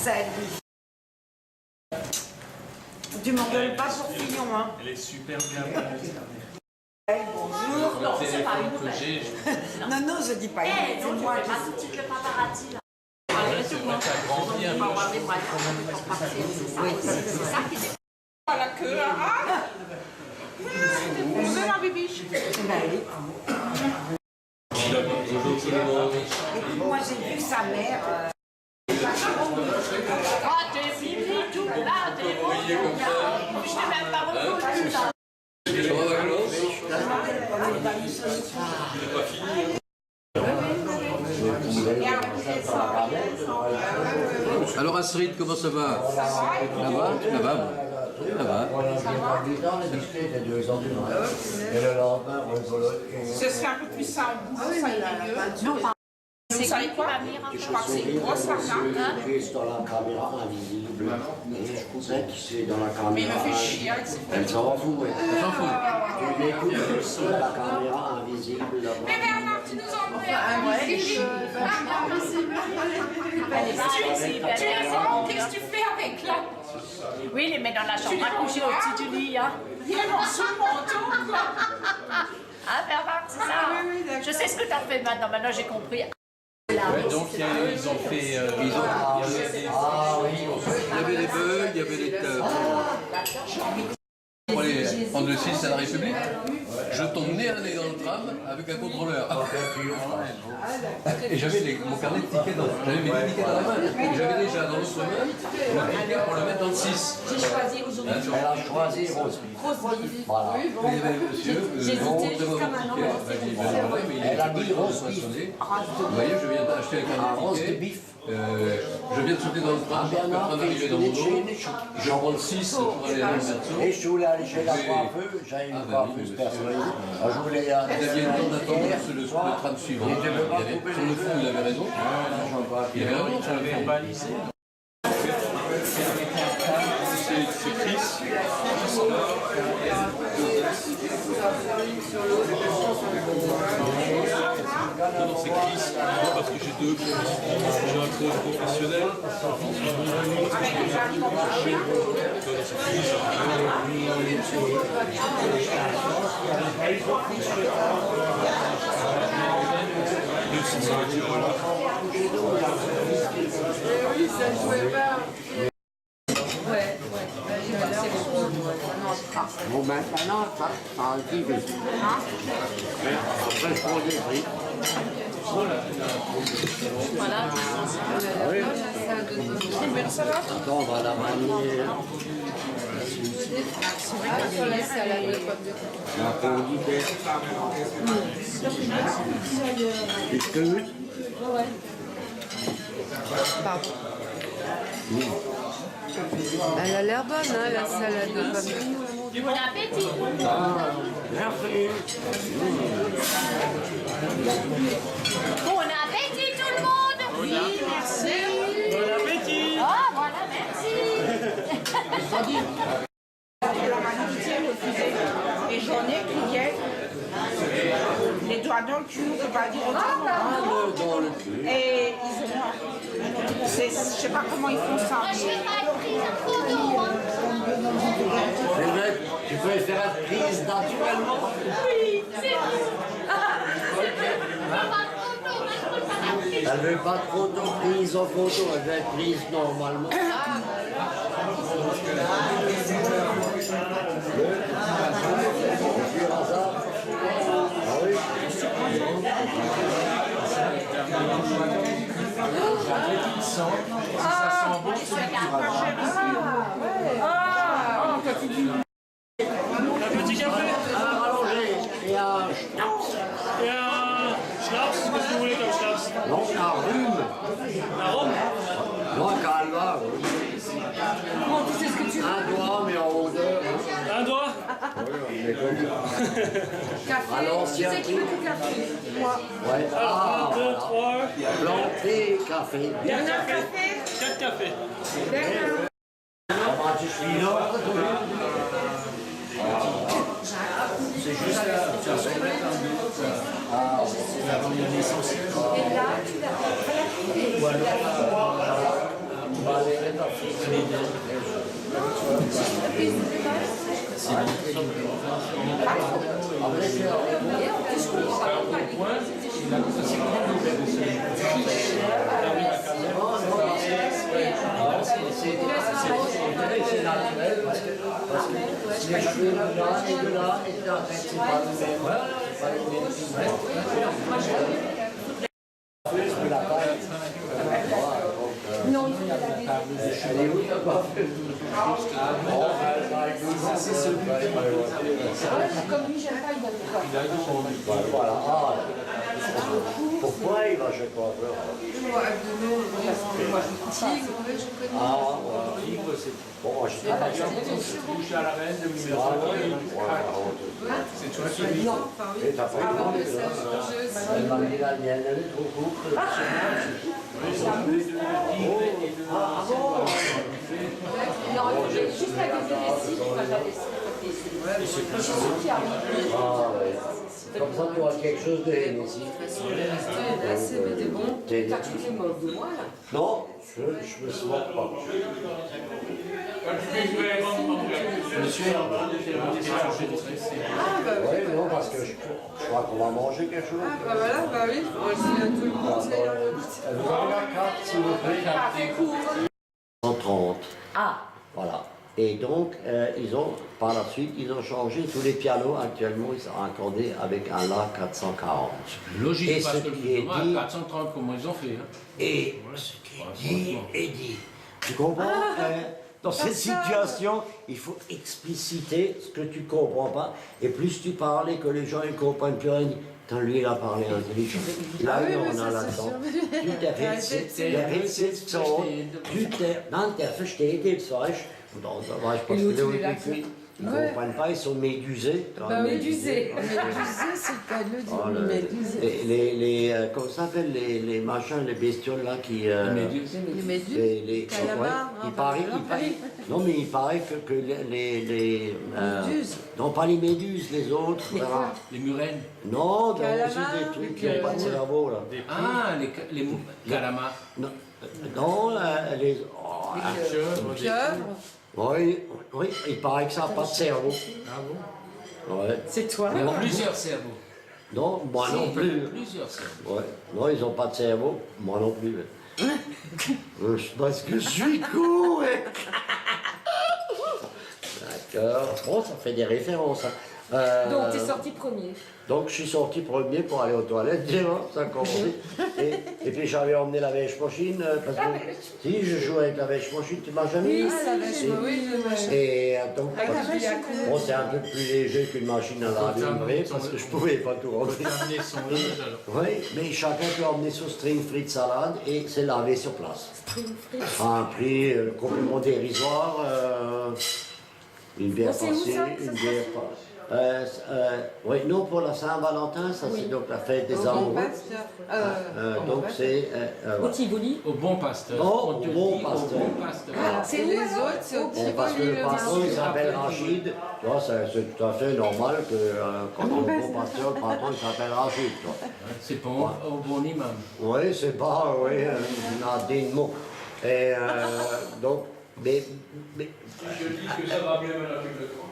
Salut. Tu m'engueules pas pour Fillon, hein? Elle est super bien. Bonjour. Non, c'est pas une que j'ai. Non, non, je dis pas. Eh, C'est non, tu moi fais qui... pas tout de suite le paparazzi, là. C'est vrai que ça grandit un peu. Oui, c'est ça qui est... À la queue, ah! Bonjour ma bibiche. Bonjour tout le monde. Et puis moi, j'ai vu sa mère... Ah, t'es bibi, tout là, t'es beau, je t'ai même pas reconnu, ça. Alors Astrid, comment ça va? Ça va? Ça va? Ça va. Ce serait un peu plus simple, ça irait mieux. Non, pas. Vous savez quoi? Je crois que c'est une grosse arnaque. Dans la caméra invisible. Et je crois qu'il c'est dans la caméra. Mais il me fait chier avec ses Elle s'en fout, oui. Elle s'en fout. Tu l'écoutes aussi à la caméra invisible. Mais Bernard, tu nous emmènes. Elle est pas invisible, elle est assez Qu'est-ce que tu fais avec là? Oui, les met dans la chambre à coucher au-dessus du lit, hein. Il est dans son manteau, quoi. Hein, Bernard, c'est ça? Je sais ce que t'as fait maintenant, j'ai compris. Ouais, donc ils ont fait. Il y avait des bugs, il y avait des... Pour aller prendre le 6 à la République, je tombe nez à nez dans le tram avec un contrôleur. Et j'avais mon carnet de tickets j'avais mes tickets dans la main. Et j'avais déjà dans l'autre main le ticket pour le mettre dans le 6. Elle a choisi Rose. Voilà. Il y avait monsieur, montrez-moi votre ticket. Elle a dit Rose. Vous voyez, je viens d'acheter un carnet de tickets. Je viens de sauter dans le tram, je suis en train d'arriver dans mon dos. Je prends le 6 pour aller à l'Alberto. Et je voulais aller chez la coiffeuse, j'avais une coiffeuse personnalisée. Je voulais Il avait le temps d'attendre le tram suivant. Sur le fond, il avait raison. Il avait raison, ça avait Verbalisé. C'est Chris. Non, c'est Chris. Non, parce que j'ai deux. J'ai un coach professionnel. Oui, ça ne jouait pas. Bon, maintenant, ça a un petit peu. Après, je prends des prix. Voilà. Attends, on va la manier. La condité. Biscuit. Pardon. Elle a l'air bonne, hein, la salade de pommes. Bon appétit. Merci. Bon appétit tout le monde. Oui, merci. Bon appétit. Ah, voilà, merci. La maladie refusée. Et j'en ai qui viennent. Les doigts dans le cul, on ne peut pas dire autrement. Dans le cul. Et ils ont. Je sais pas comment ils font ça. Je vais pas être prise en photo, hein. C'est vrai, tu préfères être prise naturellement. Oui, c'est vrai. Elle veut pas trop de prise en photo, elle veut être prise normalement. Un petit café. Et un schnaps. Et un schnapps. Qu'est-ce que vous voulez comme schnapps? Non, un rhume. Un rhum. Non, un calva. Un doigt, mais en hauteur. Un doigt. À l'ancien prix. Ouais. Un, deux, trois. Planté, café. Quatre cafés. Quatre cafés. C'est juste la naissance. C'est naturel parce que les cheveux de là et de là, et en fait, c'est pas le même. C'est pas le même pigment. La paille. Non, il faut la Elle est où ta coiffeuse? C'est celui Comme lui, j'aime pas, il va le voir. Voilà. Ah, pourquoi il va chez le coiffeur? Ah, voilà. Bon, moi, je sais pas. Touche à la reine de numéro Ah, oui. c'est toi qui lui. Et t'as pas eu de monde, là. Elle m'a dit la mienne, elle est trop courte. Ah bon? Non, j'ai juste la désérécie, moi j'avais ça. Je suis sûre qu'il y a un Ah ouais. Comme ça, tu auras quelque chose de haine aussi. Là, c'était bon. T'as toutes les modes de moi, là. Non, je me suis moque pas. Monsieur, changer de tresse. Oui, non, parce que je crois qu'on va manger quelque chose. Ah bah voilà, bah oui, moi je suis un peu le conseil dans le goût. Vous avez la carte, s'il vous plaît. 130. Ah. Voilà. Et donc, par la suite, ils ont changé. Tous les pianos, actuellement, ils sont accordés avec un La 440. Logique, Et parce ce que qui est le dit- 430, comment ils ont fait. Hein. Et ce qui est dit est dit. Tu comprends? Dans cette situation, il faut expliciter ce que tu ne comprends pas. Et plus tu parles et que les gens ne comprennent plus rien, tant lui, il a parlé intelligent. Là, on a là-dedans. Du der Rätsel non, der versteht jetzt, weißt du? Und da weißt du, parce que ils ne comprennent pas, ils sont médusés. Bah médusé. Médusé, c'est pas le dire, médusé. Comment ça s'appelle les machins, les bestioles là qui. Les méduses. Les Calamars, il paraît, non mais il paraît que les méduses. non pas les méduses, les autres. Voilà. Les murènes. Non, c'est Calamars, des trucs qui n'ont pas de cerveau là. Ah, les calamars. Non, non les. Oh, Pieuvre. oui, oui, il paraît que ça n'a pas de cerveau. Ah bon? Ouais. C'est toi. Il y a plusieurs cerveaux. Non, moi non plus. Plusieurs cerveaux. Ouais. Non, ils n'ont pas de cerveau, moi non plus. Parce que je suis con, ouais. D'accord. Bon, ça fait des références. Hein. Donc, t'es sorti premier. Donc, je suis sorti premier pour aller aux toilettes, déjà, ça a commencé. Et puis, j'avais emmené la vêche machine, parce que si je joue avec la vêche machine, tu m'as jamais vu. Ah, la vache, oui, je Et donc, Avec la vache, bon, c'est un peu plus léger qu'une machine à laver, vrai, parce que je pouvais pas tout rentrer. Amener son linge alors. Oui, mais chacun peut emmener son string frites salade et c'est lavé sur place. À un prix complètement dérisoire. Une bière c'est où, passée, ça une se bière passée. Oui, non, pour la Saint-Valentin, ça c'est donc la fête des amoureux. Donc c'est. Au Tivoli. Au bon pasteur. Oh, On te au bon dit pasteur. Au bon pasteur. C'est les autres, c'est au Parce que Tivoli, le le patron il vin. s'appelle Rachid, tu vois, c'est tout à fait normal que quand on est bon pasteur, le patron il s'appelle Rachid. Tu vois. C'est bon, au bon imam. Oui, c'est pas, oui, un digne mot. Et donc, mais Je dis que ça va bien avec le temps.